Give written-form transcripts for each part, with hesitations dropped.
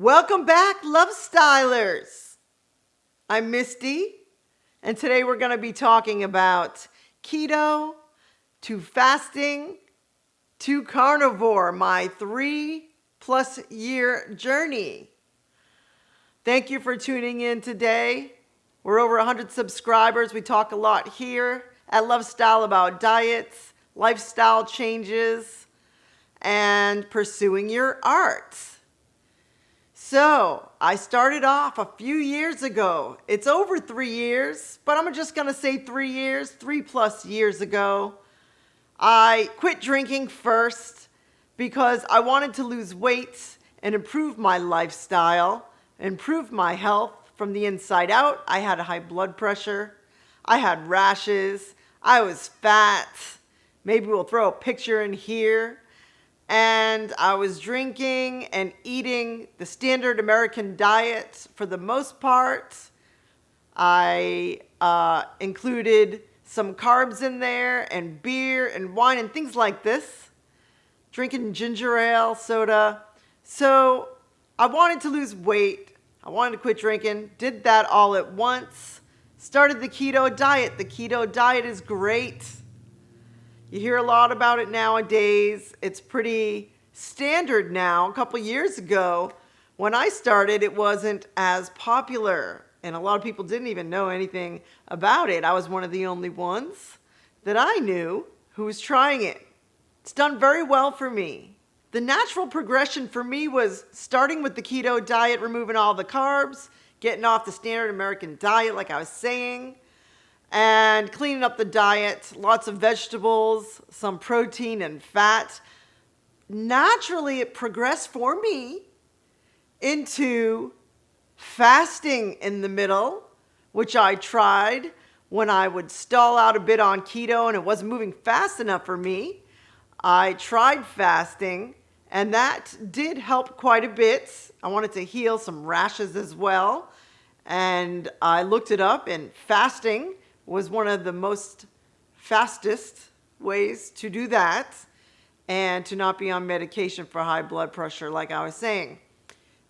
Welcome back, Love Stylers. I'm Misty, and today we're going to be talking about keto to fasting to carnivore, my 3+ year journey. Thank you for tuning in today. We're over 100 subscribers. We talk a lot here at Love Style about diets, lifestyle changes, and pursuing your art. So, I started off a few years ago. It's over 3 years, but I'm just going to say 3 years, 3+ years ago. I quit drinking first because I wanted to lose weight and improve my lifestyle, improve my health from the inside out. I had high blood pressure. I had rashes. I was fat. Maybe we'll throw a picture in here. And I was drinking and eating the standard American diet for the most part. I included some carbs in there and beer and wine and things like this. Drinking ginger ale, soda. So I wanted to lose weight. I wanted to quit drinking. Did that all at once. Started the keto diet. The keto diet is great. You hear a lot about it nowadays. It's pretty standard now. A couple years ago, when I started, it wasn't as popular. And a lot of people didn't even know anything about it. I was one of the only ones that I knew who was trying it. It's done very well for me. The natural progression for me was starting with the keto diet, removing all the carbs, getting off the standard American diet, like I was saying, and cleaning up the diet, lots of vegetables, some protein and fat. Naturally, it progressed for me into fasting in the middle, which I tried when I would stall out a bit on keto and it wasn't moving fast enough for me. I tried fasting, and that did help quite a bit. I wanted to heal some rashes as well, and I looked it up, and fasting was one of the most fastest ways to do that and to not be on medication for high blood pressure, like I was saying.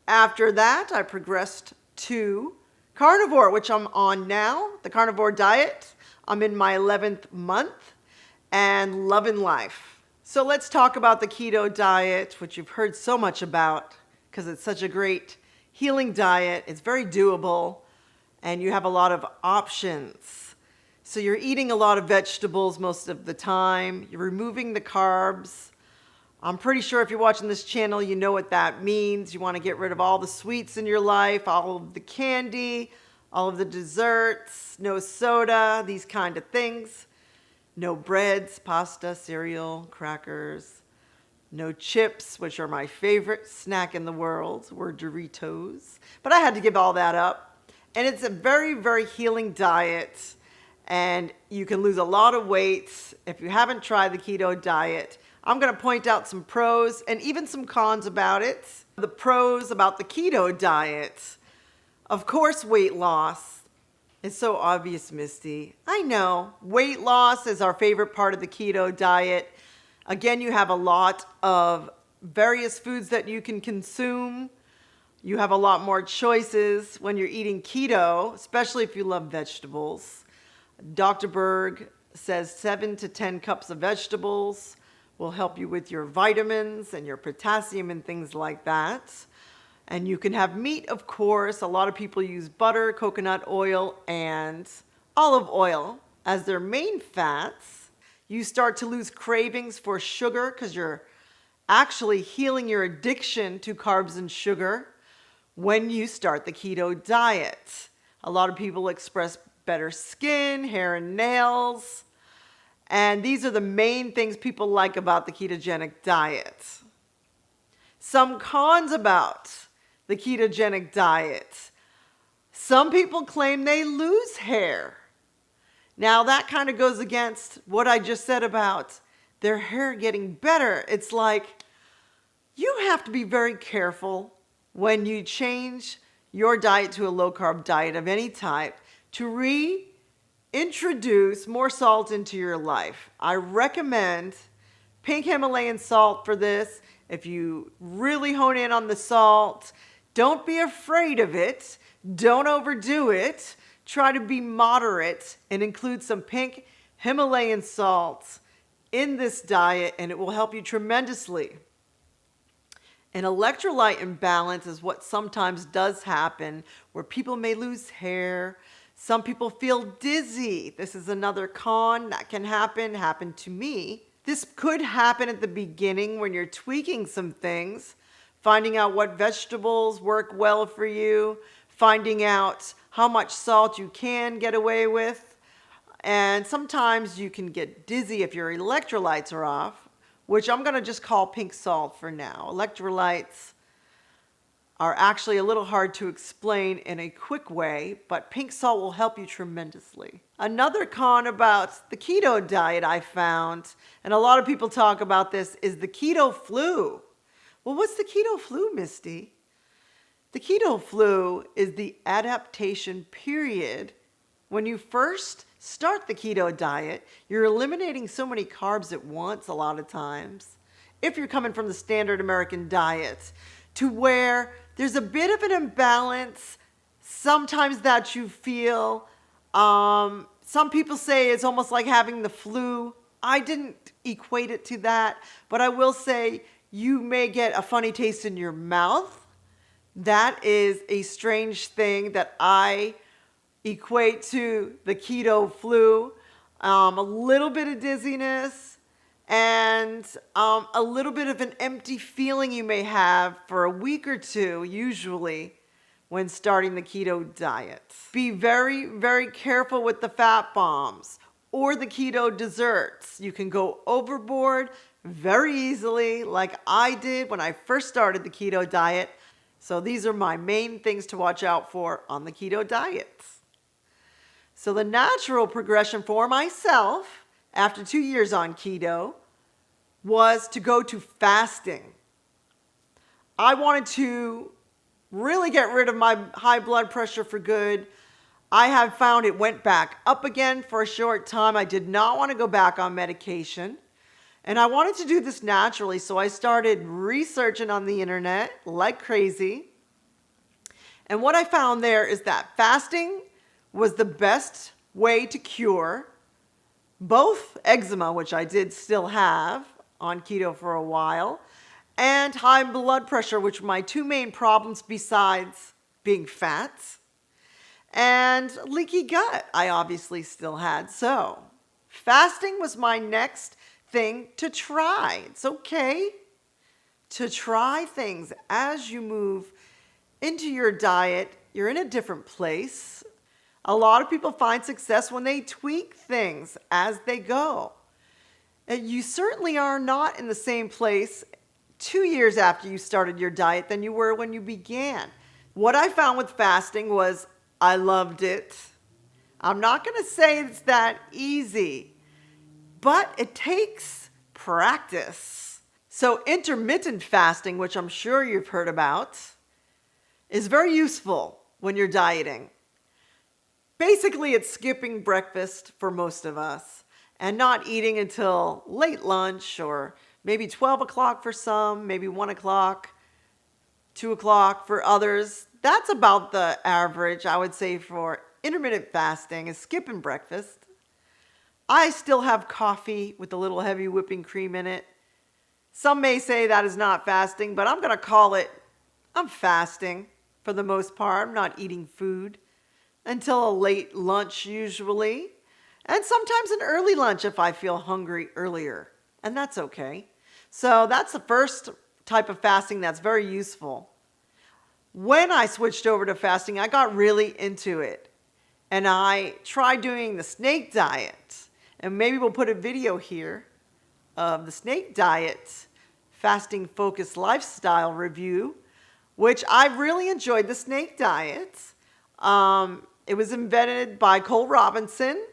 After that, I progressed to carnivore, which I'm on now, the carnivore diet. I'm in my 11th month and loving life. So let's talk about the keto diet, which you've heard so much about because it's such a great healing diet. It's very doable, and you have a lot of options. So you're eating a lot of vegetables most of the time. You're removing the carbs. I'm pretty sure if you're watching this channel, you know what that means. You want to get rid of all the sweets in your life, all of the candy, all of the desserts, no soda, these kind of things. No breads, pasta, cereal, crackers. No chips, which are my favorite snack in the world, were Doritos. But I had to give all that up. And it's a very, very healing diet. And you can lose a lot of weight if you haven't tried the keto diet. I'm going to point out some pros and even some cons about it. The pros about the keto diet. Of course, weight loss. It's so obvious, Misty. I know. Weight loss is our favorite part of the keto diet. Again, you have a lot of various foods that you can consume. You have a lot more choices when you're eating keto, especially if you love vegetables. Dr. Berg says 7 to 10 cups of vegetables will help you with your vitamins and your potassium and things like that. And you can have meat, of course. A lot of people use butter, coconut oil, and olive oil as their main fats. You start to lose cravings for sugar because you're actually healing your addiction to carbs and sugar when you start the keto diet. A lot of people express better skin, hair and nails. And these are the main things people like about the ketogenic diet. Some cons about the ketogenic diet. Some people claim they lose hair. Now that kind of goes against what I just said about their hair getting better. It's like you have to be very careful when you change your diet to a low-carb diet of any type to reintroduce more salt into your life. I recommend pink Himalayan salt for this. If you really hone in on the salt, Don't be afraid of it. Don't overdo it. Try to be moderate and include some pink Himalayan salt in this diet, and it will help you tremendously. An electrolyte imbalance is what sometimes does happen, where people may lose hair. Some people feel dizzy. This is another con that can happen. Happened to me. This could happen at the beginning when you're tweaking some things, finding out what vegetables work well for you, finding out how much salt you can get away with. And sometimes you can get dizzy if your electrolytes are off, which I'm going to just call pink salt for now. Electrolytes are actually a little hard to explain in a quick way, but pink salt will help you tremendously. Another con about the keto diet I found, and a lot of people talk about this, is the keto flu. Well, what's the keto flu, Misty? The keto flu is the adaptation period. When you first start the keto diet, you're eliminating so many carbs at once a lot of times, if you're coming from the standard American diet, to where there's a bit of an imbalance sometimes that you feel. Some people say it's almost like having the flu. I didn't equate it to that, but I will say you may get a funny taste in your mouth. That is a strange thing that I equate to the keto flu. A little bit of dizziness and a little bit of an empty feeling you may have for a week or two, usually, when starting the keto diet. Be very, very careful with the fat bombs or the keto desserts. You can go overboard very easily, like I did when I first started the keto diet. So these are my main things to watch out for on the keto diet. So the natural progression for myself after 2 years on keto was to go to fasting. I wanted to really get rid of my high blood pressure for good. I have found it went back up again for a short time. I did not want to go back on medication. And I wanted to do this naturally, so I started researching on the internet like crazy. And what I found there is that fasting was the best way to cure both eczema, which I did still have on keto for a while, and high blood pressure, which were my two main problems besides being fat, and leaky gut I obviously still had. So fasting was my next thing to try. It's okay to try things as you move into your diet. You're in a different place. A lot of people find success when they tweak things as they go. And you certainly are not in the same place 2 years after you started your diet than you were when you began. What I found with fasting was I loved it. I'm not going to say it's that easy, but it takes practice. So intermittent fasting, which I'm sure you've heard about, is very useful when you're dieting. Basically, it's skipping breakfast for most of us and not eating until late lunch, or maybe 12 o'clock for some, maybe 1 o'clock, 2 o'clock for others. That's about the average, I would say, for intermittent fasting, is skipping breakfast. I still have coffee with a little heavy whipping cream in it. Some may say that is not fasting, but I'm going to call it, I'm fasting for the most part. I'm not eating food until a late lunch usually, and sometimes an early lunch if I feel hungry earlier, and that's okay. So that's the first type of fasting that's very useful. When I switched over to fasting, I got really into it, and I tried doing the snake diet, and maybe we'll put a video here of the snake diet fasting focused lifestyle review, which I really enjoyed the snake diet. It was invented by Cole Robinson,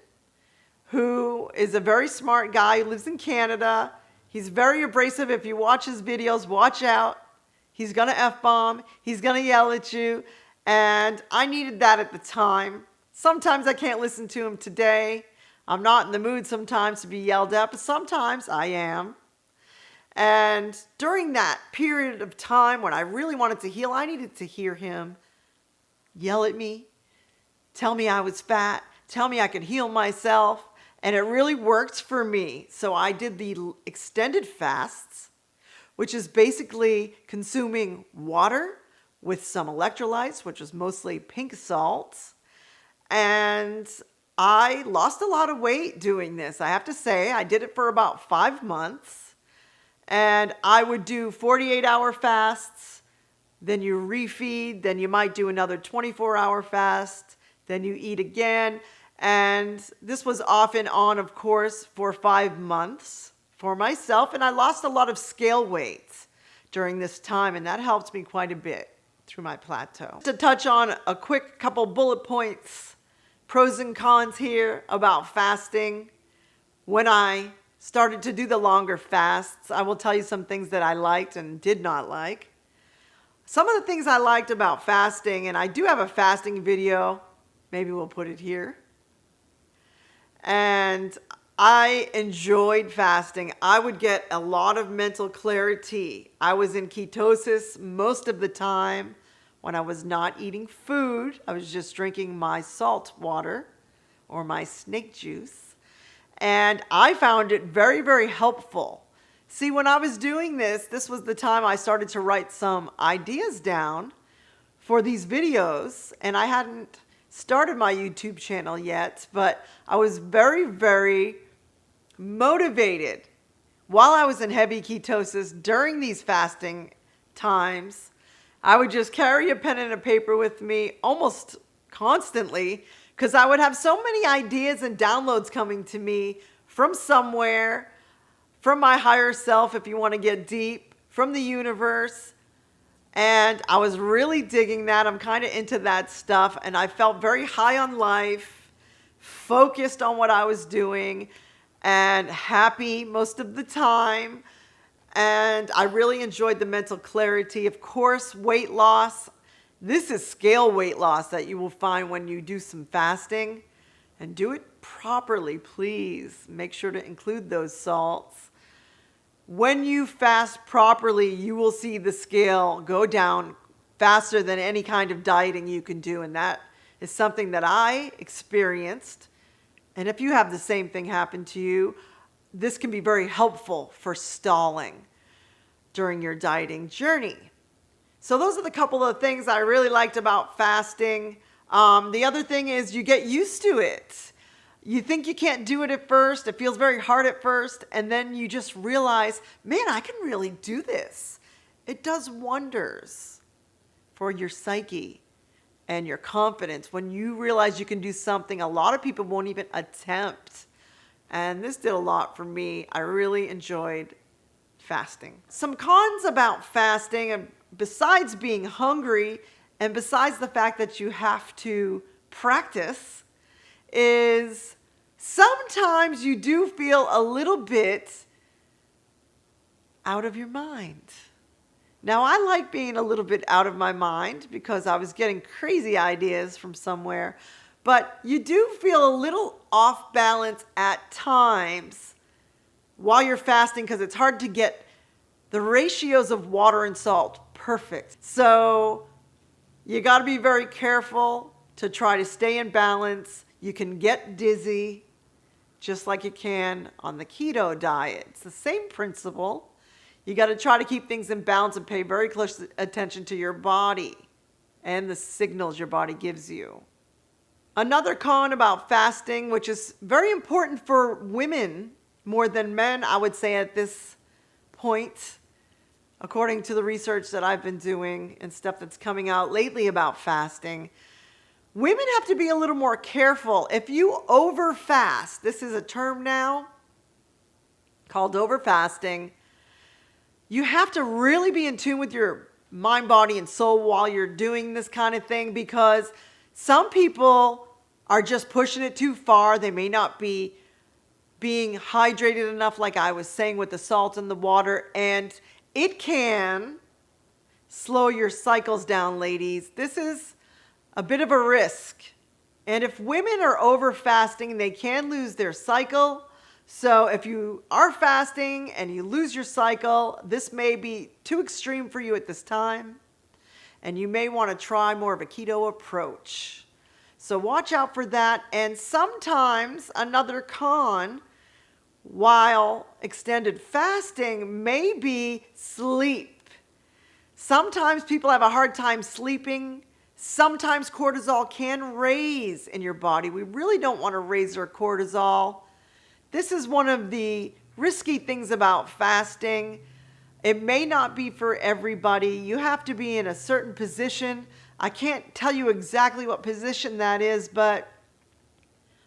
who is a very smart guy who lives in Canada. He's very abrasive. If you watch his videos, watch out. He's going to F-bomb. He's going to yell at you. And I needed that at the time. Sometimes I can't listen to him today. I'm not in the mood sometimes to be yelled at, but sometimes I am. And during that period of time when I really wanted to heal, I needed to hear him yell at me, tell me I was fat, tell me I could heal myself. And it really worked for me. So I did the extended fasts, which is basically consuming water with some electrolytes, which is mostly pink salt. And I lost a lot of weight doing this. I have to say, I did it for about 5 months. And I would do 48-hour fasts, then you refeed, then you might do another 24-hour fast, then you eat again. And this was off and on, of course, for 5 months for myself. And I lost a lot of scale weight during this time, and that helped me quite a bit through my plateau. To touch on a quick couple bullet points, pros and cons here about fasting. When I started to do the longer fasts, I will tell you some things that I liked and did not like. Some of the things I liked about fasting, and I do have a fasting video, maybe we'll put it here. And I enjoyed fasting. I would get a lot of mental clarity. I was in ketosis most of the time when I was not eating food. I was just drinking my salt water or my snake juice. And I found it very, very helpful. See, when I was doing this was the time I started to write some ideas down for these videos. And I hadn't started my YouTube channel yet, but I was very, very motivated while I was in heavy ketosis during these fasting times. I would just carry a pen and a paper with me almost constantly, because I would have so many ideas and downloads coming to me from somewhere, from my higher self, if you want to get deep, from the universe. And I was really digging that. I'm kind of into that stuff. And I felt very high on life, focused on what I was doing, and happy most of the time. And I really enjoyed the mental clarity. Of course, weight loss. This is scale weight loss that you will find when you do some fasting. And do it properly, please. Make sure to include those salts. When you fast properly, you will see the scale go down faster than any kind of dieting you can do. And that is something that I experienced. And if you have the same thing happen to you, this can be very helpful for stalling during your dieting journey. So those are the couple of things I really liked about fasting. The other thing is you get used to it. You think you can't do it at first. It feels very hard at first. And then you just realize, man, I can really do this. It does wonders for your psyche and your confidence when you realize you can do something a lot of people won't even attempt. And this did a lot for me. I really enjoyed fasting. Some cons about fasting, and besides being hungry and besides the fact that you have to practice, is sometimes you do feel a little bit out of your mind. Now, I like being a little bit out of my mind because I was getting crazy ideas from somewhere, but you do feel a little off balance at times while you're fasting because it's hard to get the ratios of water and salt perfect. So you got to be very careful to try to stay in balance. You can get dizzy just like you can on the keto diet. It's the same principle. You got to try to keep things in balance and pay very close attention to your body and the signals your body gives you. Another con about fasting, which is very important for women more than men, I would say at this point, according to the research that I've been doing and stuff that's coming out lately about fasting, women have to be a little more careful. If you overfast, this is a term now called overfasting, you have to really be in tune with your mind, body, and soul while you're doing this kind of thing, because some people are just pushing it too far. They may not be being hydrated enough, like I was saying, with the salt and the water, and it can slow your cycles down, ladies. This is a bit of a risk. And if women are over fasting, they can lose their cycle. So if you are fasting and you lose your cycle, this may be too extreme for you at this time, and you may want to try more of a keto approach. So watch out for that. And sometimes another con while extended fasting may be sleep. Sometimes people have a hard time sleeping. Sometimes cortisol can raise in your body. We really don't want to raise our cortisol. This is one of the risky things about fasting. It may not be for everybody. You have to be in a certain position. I can't tell you exactly what position that is, but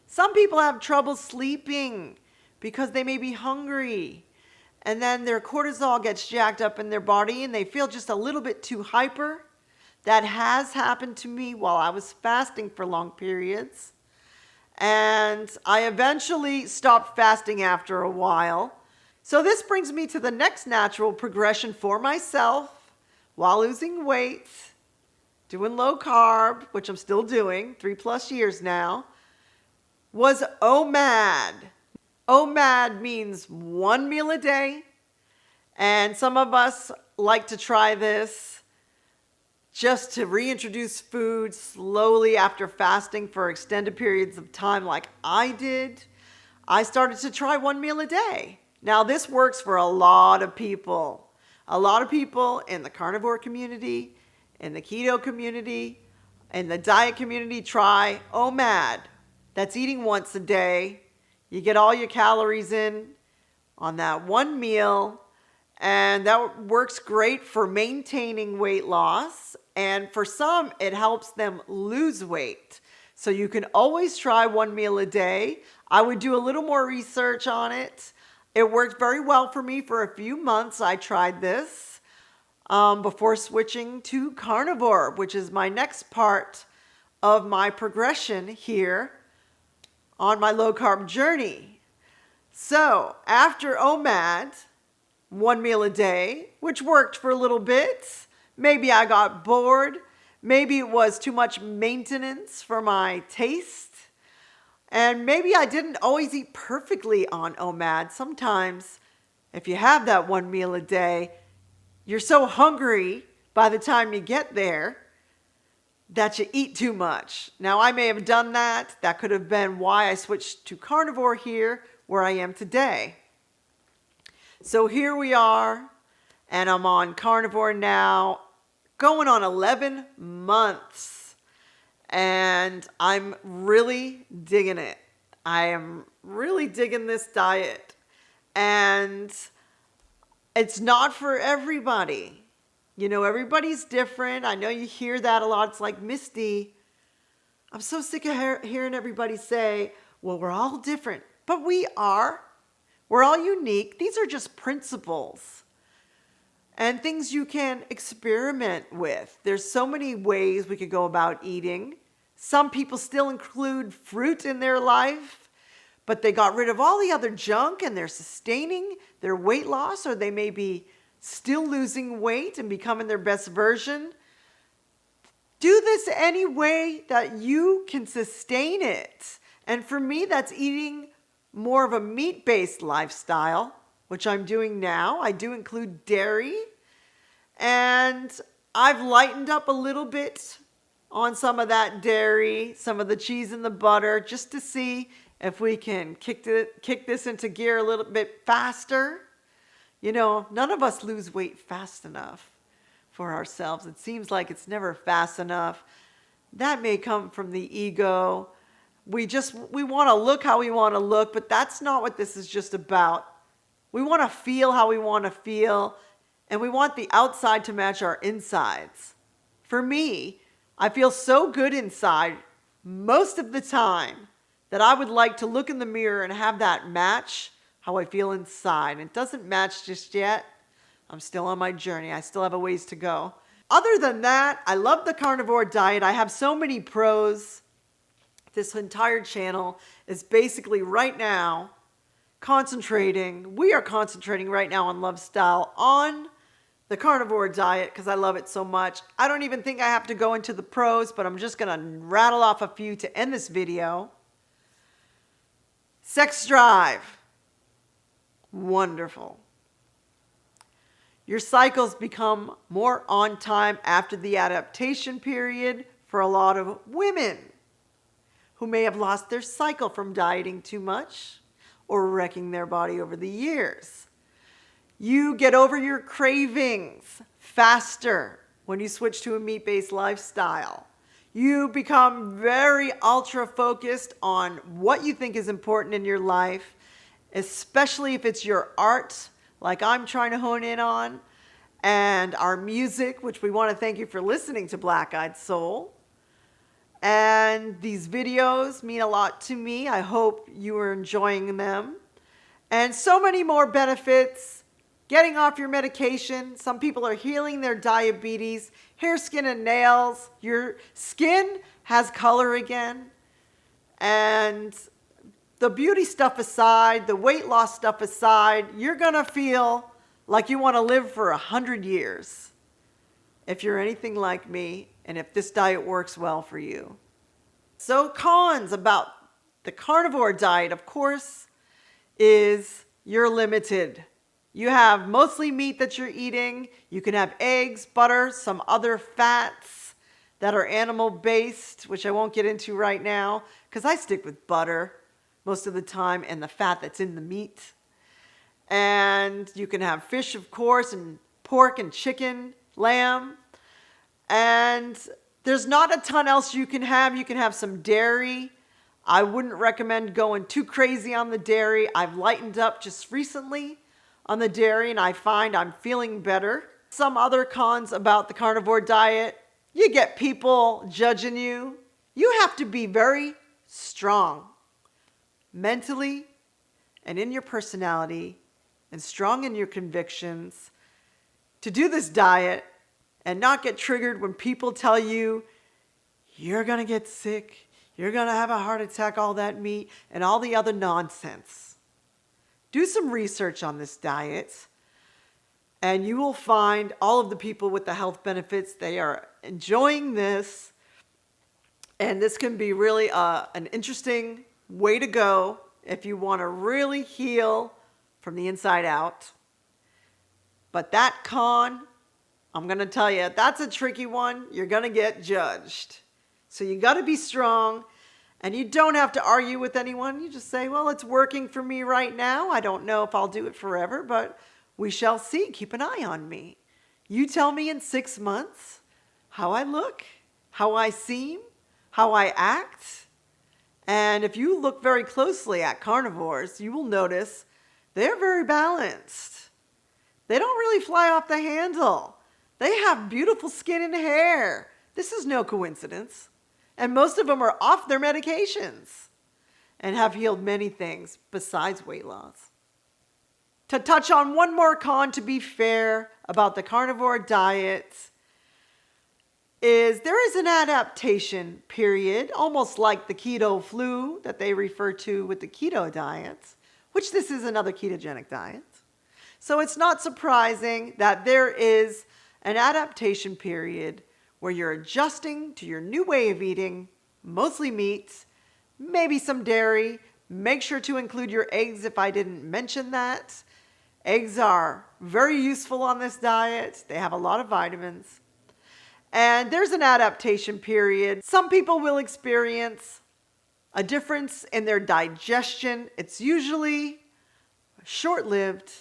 some people have trouble sleeping because they may be hungry. And then their cortisol gets jacked up in their body and they feel just a little bit too hyper. That has happened to me while I was fasting for long periods. And I eventually stopped fasting after a while. So this brings me to the next natural progression for myself while losing weight, doing low carb, which I'm still doing 3+ years now, was OMAD. OMAD means 1 meal a day. And some of us like to try this just to reintroduce food slowly after fasting for extended periods of time like I did. I started to try 1 meal a day. Now this works for a lot of people. A lot of people in the carnivore community, in the keto community, in the diet community try OMAD. That's eating once a day. You get all your calories in on that one meal, and that works great for maintaining weight loss. And for some, it helps them lose weight. So you can always try 1 meal a day. I would do a little more research on it. It worked very well for me for a few months. I tried this before switching to carnivore, which is my next part of my progression here on my low carb journey. So after OMAD, 1 meal a day, which worked for a little bit. Maybe I got bored. Maybe it was too much maintenance for my taste. And maybe I didn't always eat perfectly on OMAD. Sometimes if you have that 1 meal a day, you're so hungry by the time you get there that you eat too much. Now I may have done that. That could have been why I switched to carnivore here where I am today. So here we are, and I'm on carnivore now, going on 11 months, and I'm really digging it. I am really digging this diet, and it's not for everybody. You know, everybody's different. I know you hear that a lot. It's like, Misty, I'm so sick of hearing everybody say, well, we're all different, but we are. We're all unique. These are just principles and things you can experiment with. There's so many ways we could go about eating. Some people still include fruit in their life, but they got rid of all the other junk and they're sustaining their weight loss, or they may be still losing weight and becoming their best version. Do this any way that you can sustain it. And for me, that's eating more of a meat-based lifestyle, which I'm doing now. I do include dairy, and I've lightened up a little bit on some of that dairy, some of the cheese and the butter, just to see if we can kick this into gear a little bit faster. You know, none of us lose weight fast enough for ourselves. It seems like it's never fast enough. That may come from the ego. We want to look how we want to look, but that's not what this is just about. We want to feel how we want to feel, and we want the outside to match our insides. For me, I feel so good inside most of the time that I would like to look in the mirror and have that match how I feel inside. It doesn't match just yet. I'm still on my journey. I still have a ways to go. Other than that, I love the carnivore diet. I have so many pros. This entire channel is basically right now we are concentrating right now on Love Style, on the carnivore diet, because I love it so much. I don't even think I have to go into the pros, but I'm just going to rattle off a few to end this video. Sex drive. Wonderful. Your cycles become more on time after the adaptation period for a lot of women who may have lost their cycle from dieting too much or wrecking their body over the years. You get over your cravings faster when you switch to a meat-based lifestyle. You become very ultra focused on what you think is important in your life, especially if it's your art, like I'm trying to hone in on, and our music, which we want to thank you for listening to Black Eyed Soul. And these videos mean a lot to me. I hope you are enjoying them. And so many more benefits. Getting off your medication. Some people are healing their diabetes, hair, skin, and nails. Your skin has color again. And the beauty stuff aside, the weight loss stuff aside, you're going to feel like you want to live for 100 years. If you're anything like me, and if this diet works well for you. So cons about the carnivore diet, of course, is you're limited. You have mostly meat that you're eating. You can have eggs, butter, some other fats that are animal-based, which I won't get into right now, because I stick with butter most of the time and the fat that's in the meat. And you can have fish, of course, and pork and chicken, lamb. And there's not a ton else you can have. You can have some dairy. I wouldn't recommend going too crazy on the dairy. I've lightened up just recently on the dairy, and I find I'm feeling better. Some other cons about the carnivore diet: you get people judging you. You have to be very strong mentally and in your personality, and strong in your convictions to do this diet and not get triggered when people tell you you're going to get sick, you're going to have a heart attack, all that meat, and all the other nonsense. Do some research on this diet, and you will find all of the people with the health benefits, they are enjoying this, and this can be really an interesting way to go if you want to really heal from the inside out. But that con, I'm going to tell you, that's a tricky one. You're going to get judged. So you got to be strong, and you don't have to argue with anyone. You just say, well, it's working for me right now. I don't know if I'll do it forever, but we shall see. Keep an eye on me. You tell me in 6 months how I look, how I seem, how I act. And if you look very closely at carnivores, you will notice they're very balanced. They don't really fly off the handle. They have beautiful skin and hair. This is no coincidence. And most of them are off their medications and have healed many things besides weight loss. To touch on one more con, to be fair, about the carnivore diet, is there is an adaptation period, almost like the keto flu that they refer to with the keto diet, which this is another ketogenic diet. So it's not surprising that there is an adaptation period where you're adjusting to your new way of eating, mostly meat, maybe some dairy. Make sure to include your eggs if I didn't mention that. Eggs are very useful on this diet. They have a lot of vitamins. And there's an adaptation period. Some people will experience a difference in their digestion. It's usually short-lived,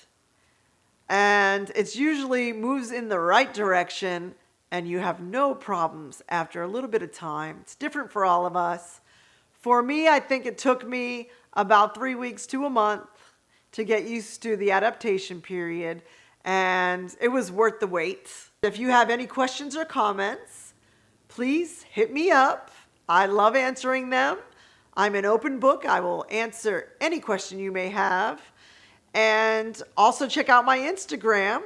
and it's usually moves in the right direction, and you have no problems after a little bit of time. It's different for all of us. For me, I think it took me about 3 weeks to a month to get used to the adaptation period, and it was worth the wait. If you have any questions or comments, please hit me up. I love answering them. I'm an open book. I will answer any question you may have. And also check out my Instagram.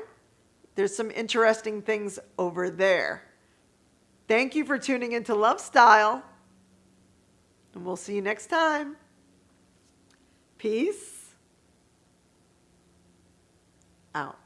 There's some interesting things over there. Thank you for tuning into Love Style. And we'll see you next time. Peace out.